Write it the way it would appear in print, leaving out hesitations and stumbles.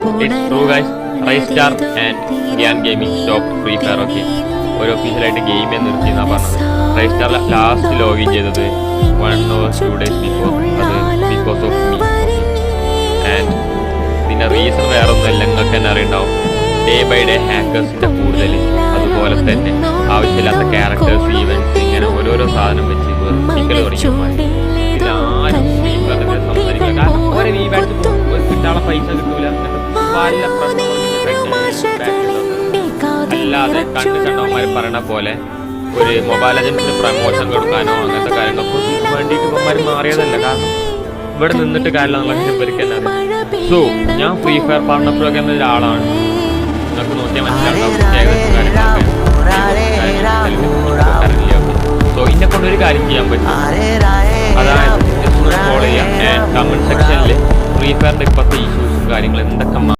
It's true guys, Ristar and Indian Gaming stopped Free Fire ഒക്കെ ഒരു ഒഫീഷ്യലായിട്ട് game നിർത്തിയെന്നാണ് പറഞ്ഞത്. റൈസ്റ്റാർ ലാസ്റ്റ് ലോഗിൻ ചെയ്തത് 1 or 2 days ബിഫോർ, അത് ബിക്കോസ് ഓഫ് മീ. ആൻഡ് ഇതിൻ്റെ റീസൺ വേറെ ഒന്നുമല്ല, നിങ്ങൾക്ക് തന്നെ അറിയുണ്ടാവും. ഡേ ബൈ ഡേ ഹാക്കേഴ്സിൻ്റെ കൂടുതൽ, അതുപോലെ തന്നെ ആവശ്യമില്ലാത്ത ക്യാരക്ടേഴ്സ്, ഈവൻറ്റ്സ്, ഇങ്ങനെ ഓരോരോ സാധനം വെച്ച് വെറുപ്പിക്കൽ തുടങ്ങിയപ്പോൾ ഇതിലാരും ഫ്രീ ഫയറിനെ സംസാരിക്കില്ല. കാരണം ഓരോ ഈവൻറ്റ്സ് കിട്ടാനുള്ള പൈസ കിട്ടൂല, വല്ല അല്ലാതെ കണ്ടവന്മാർ പറയണ പോലെ ഒരു മൊബൈൽ ലെജൻഡ്സിന് പ്രമോഷൻ കൊടുക്കാനോ അങ്ങനത്തെ കാര്യങ്ങളൊക്കെ വേണ്ടിയിട്ട് ഇവന്മാർ മാറിയതല്ല. കാരണം ഇവിടെ നിന്നിട്ട് കാര്യമില്ല ഇവർക്ക്. സോ ഞാൻ ഫ്രീ ഫയർ പാർട്ണർ പ്രോഗ്രാം ഒരാളാണ്, നിങ്ങൾക്ക് നോക്കിയാൽ മനസ്സിലാക്കാം. സോ ഇതിനെ കൊണ്ടൊരു കാര്യം ചെയ്യാൻ പറ്റും, അതായത് ഫോളോ ചെയ്യാം. കമന്റ് സെക്ഷനിൽ ഫ്രീ ഫയറിന്റെ ഇപ്പോഴത്തെ ഇഷ്യൂസും കാര്യങ്ങളും എന്തൊക്കെ